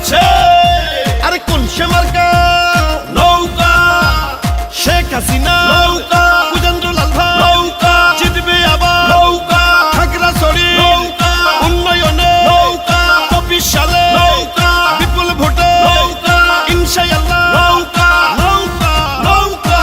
আছে। আরে কোন সে মার্কা? নৌকা। শেখ হাসিনা নৌকা, কুজেন্দ্রলাল ভাই নৌকা, জিতবে আবার নৌকা, খাগড়াছড়ি নৌকা, উন্নয়নে নৌকা, ২৪ সালে নৌকা, বিপুল ভোটে নৌকা, ইনশাআল্লাহ নৌকা নৌকা নৌকা।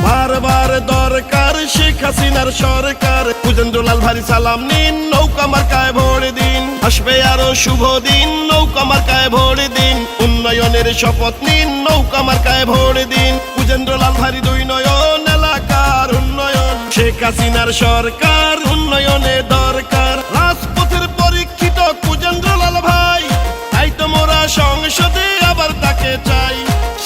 বারবার দরকার শেখ হাসিনার সরকার, কুজেন্দ্রলাল ভাই সালাম নিন, নৌকা মার্কায় ভোট দিন, আসবে আরো শুভ দিন, নৌকা মার্কায় ভোট দিন, উন্নয়নের শপথ নিন, নৌকা মার্কায় ভোট দিন, কুজেন্দ্রলাল ভাই দুই নয়ন, এলাকার উন্নয়ন, শেখ হাসিনার সরকার, উন্নয়নে দরকার, রাজপথের পরীক্ষিত কুজেন্দ্রলাল ভাই, তাই তো মোরা সংসদে আবার তাকে চাই।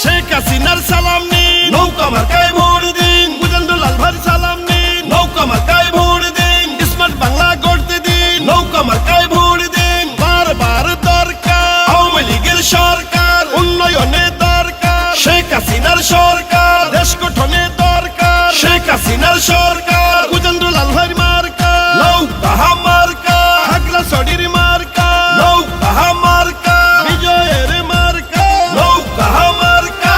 শেখ হাসিনার সালাম নিন, নৌকা মার্কায় ভোট দিন, কুজেন্দ্রলাল ভাই সালাম নিন, নৌকা মার্কায় ভোট দিন, স্মার্ট বাংলা গড়তে দিন, নৌকা মার্কায় ভোট দিন। বারবার দরকার আওয়ামী লীগের সরকার, উন্নয়নে দরকার শেখ হাসিনার সরকার, দেশ গঠনে দরকার শেখ হাসিনার সরকার, কুজেন্দ্রলাল ভাই মার্কা নৌকা মার্কা, খাগড়াছড়ির মার্কা নৌকা মার্কা, বিজয়ের মার্কা নৌকা মার্কা।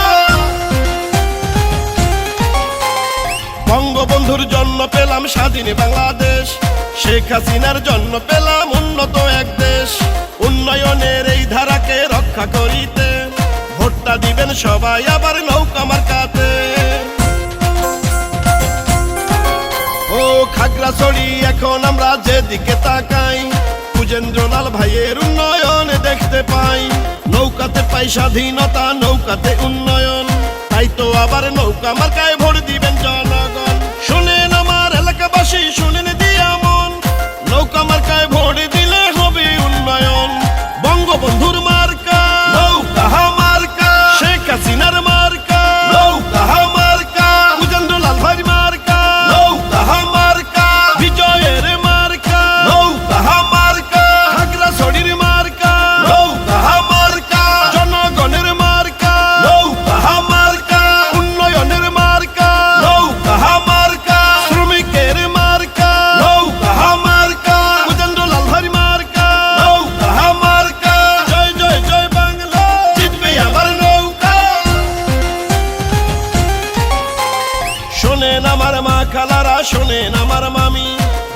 বঙ্গবন্ধুর জন্য পেলাম স্বাধীন বাংলাদেশ, শেখ হাসিনার জন্য পেলাম উন্নত এক দেশ, উন্নয়নের এই ধারাকে রক্ষা করিতে ভোটটা দিবেন সবাই আবার নৌকা মার্কাতে। ও খাগড়াছড়ি এখন আমরা যেদিকে তাকাই, কুজেন্দ্রলাল ভাইয়ের উন্নয়ন দেখতে পাই, নৌকাতে পাই স্বাধীনতা, নৌকাতে উন্নয়ন, তাই তো আবার নৌকা মার্কায় ভোট দিবেন জনগণ। শুনেন আমার এলাকাবাসী, শুনেন দিয়া মন, নৌকা মার্কায় ভোট দিলে হবে উন্নয়ন। বঙ্গবন্ধুর মার্কা নৌকা মার্কা, শেখ হাসিনার মার্কা নৌকা মার্কা, কুজেন্দ্রলাল ভাই মার্কা নৌকা মার্কা, বিজয়ের মার্কা নৌকা মার্কা, খাগড়াছড়ির মার্কা নৌকা মার্কা, জনগণের মার্কা নৌকা মার্কা, উন্নয়নের মার্কা নৌকা মার্কা, শ্রমিকের মার্কা নৌকা মার্কা, কুজেন্দ্রলাল ভাই মার্কা নৌকা মার্কা। জয় জয় জয় বাংলা, জিতবে আবার নৌকা। শোনেন আমার মা খালারা, শোনেন আমার মামি,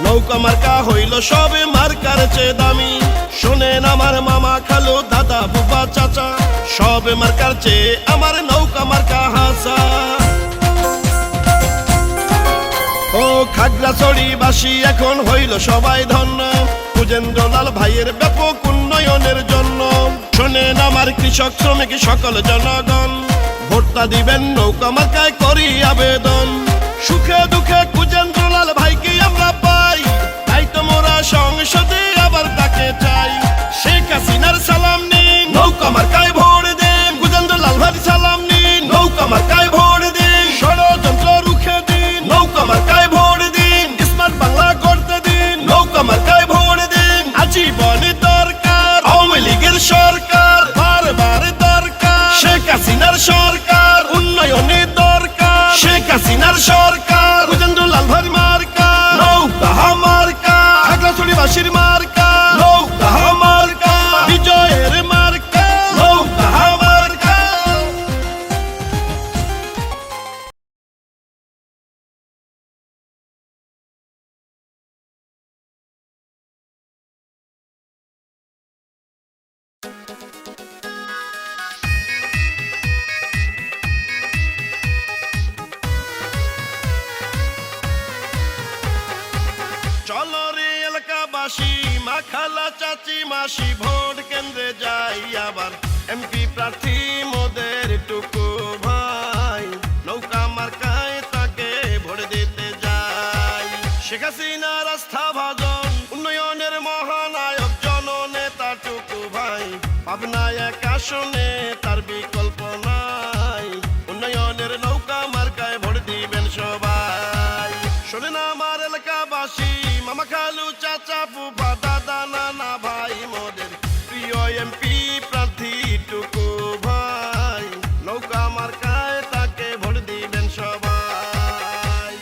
নৌকা মার্কা হইল সবে মার্কার চেয়ে দামি। শোনেন আমার মামা খালু দাদা বুবা চাচা, সবে মার্কার চেয়ে আমার নৌকা মার্কা হাসা। ও খাগড়াছড়িবাসী এখন হইল সবাই ধন্য, কুজেন্দ্রলাল ভাইয়ের ব্যাপক উন্নয়নের জন্য। শোনেন আমার কৃষক শ্রমিক সকল জনগণ, ভোটটা দিবেন নৌকা মার্কায় করি আবেদন। সুখে দুঃখে কুজেন্দ্রলাল ভাইকে আমরা পাই, তাই তো মোরা সংসদে আবার তাকে চাই। শেখ হাসিনার সালাম নিন, নৌকা মার্কায় ভোট দিন, কুজেন্দ্রলাল ভাই সালাম নিন, নৌকা মার্কায় ভোট দিন, ষড়যন্ত্র রুখে দিন, নৌকা মার্কায় ভোট দিন, স্মার্ট বাংলা করতে দিন, নৌকা মার্কায় ভোট দিন। আজীবন দরকার আওয়ামী লীগের সরকার, বারবার দরকার শেখ হাসিনার সরকার, উন্নয়নে দরকার শেখ হাসিনার সরকার, কুজেন্দ্রলাল ভাই মার্কা নৌকা মার্কা, খাগড়াছড়িবাসীর মার্কা নৌকা মার্কা, বিজয়ের মার্কা নৌকা মার্কা। চলো রে এলাকাবাসী, মা খালা চাচি মাসি, ভোট কেন্দ্রে যাই আবার এমপি প্রার্থী মোদের টুকু ভাই, নৌকা মার্কায় তাকে ভোট দিতে যাই। শেখ হাসিনার আস্থা ভাজন, উন্নয়নের মহানায়ক জননেতা টুকু ভাই, পাবনায় এক আসনে তার বিকল্প নাই, উন্নয়নের নৌকা মার্কায় ভোট দিবেন সবাই। শোনেন আমার এলাকাবাসী, মামা খালু চাচা ফুফা দাদা নানা ভাই, মোদের প্রিয় এমপি প্রার্থী টুকু ভাই, নৌকা মার্কায় তাকে ভোট দিবেন সবাই।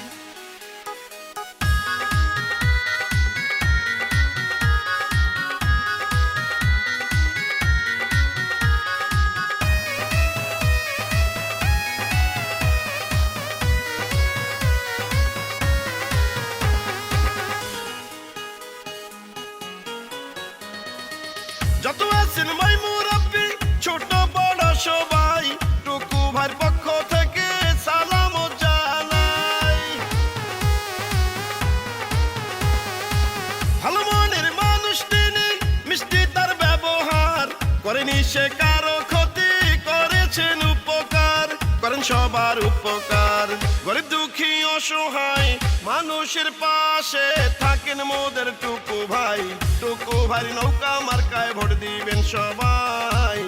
যত আছেন মাই মুরব্বি ছোট বড় সবাই টুকু ভাইয়ের পক্ষ থেকে সালাম জানাই। ভালো মনের মানুষ তিনি, মিষ্টি তার ব্যবহার, করেনি সে কারো ক্ষতি, করেছেন উপকার, করেন সবার উপকার। গরিব দুঃখী অসহায় মানুষের পাশে থাকেন মোদের টুকু ভাই। টুকু ভাই নৌকা মার্কায় ভোট দিবেন সবাই,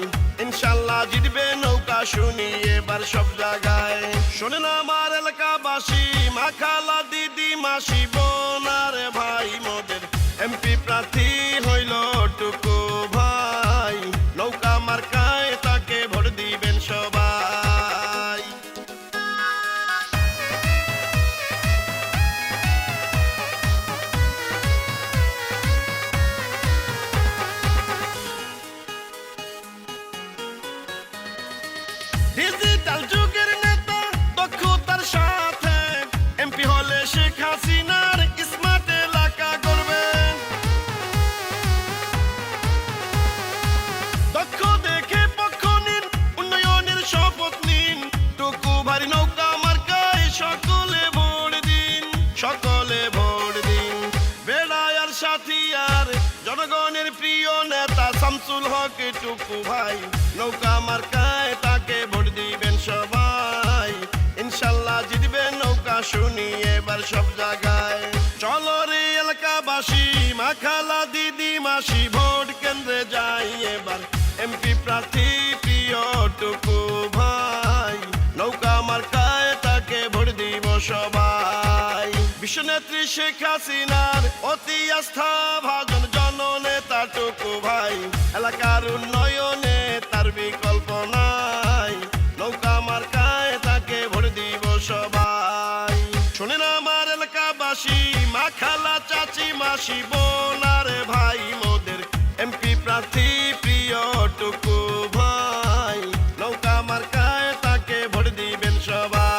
ইনশাল্লাহ জিতবে নৌকা শুনি এবার সব জায়গায়। শোনেন আমার এলাকাবাসী, মা খালা দিদি মাসি বোন আর ভাই, মোদের এমপি প্রার্থী হইল টুকু ভাই। নৌকা মার্কায় তাকে ভোট দিবেন সবাই। ডিজিটাল যুগের নেতা দক্ষতার সাথে এমপি হলে শেখ হাসিনার স্মার্ট এলাকা গড়বে। দক্ষ দেখে পক্ষ নিন, উন্নয়নের শপথ নিন, টুকু ভাই নৌকা মার্কায় সকলে ভোট দিন, সকলে ভোট দিন। বেড়ায়ার সাথী আর জনগণের প্রিয় নেতা শামসুল হক টুকু ভাই। নৌকা মার্কায় তাকে ভোট দিবেন সবাই, ইনশাল্লাহ জিতবে নৌকা শুনি এবার সব জায়গায়। চলো রে এলাকাবাসী, মা খালা দিদি মাসি ভোট কেন্দ্রে যাই এবার। এমপি প্রার্থী প্রিয় টুকু ভাই, নৌকা মার্কায় তাকে ভোট দিব সবাই। বিশ্বনেত্রী শেখ হাসিনার অতি আস্থা ভাজন জননেতা টুকু ভাই। এলাকার উন্নয়নে তার বিকল্প নাই, নৌকা মার্কায় তাকে ভোট দিব সবাই। শোনেন আমার এলাকাবাসী, মা খালা চাচি মাসি বোন আর ভাই, মোদের এমপি প্রার্থী প্রিয় টুকু ভাই। নৌকা মার্কায় তাকে ভোট দিবেন সবাই।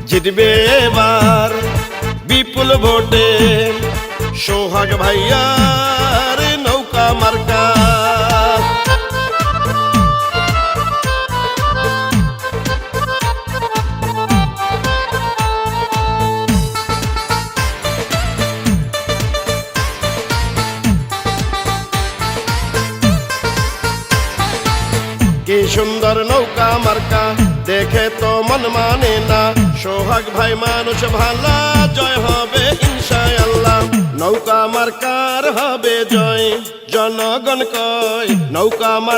জিতবে এবার বিপুল ভোটে সোহাগ ভাইয়ার নৌকা মার্কা। কি সুন্দর নৌকা মার্কা, দেখে তো মন মানে না। সোহাগ ভাই মানুষ ভালা, জয় হবে ইনশাআল্লাহ। নৌকা মার্কার হবে জয়, জনগণ কয় নৌকা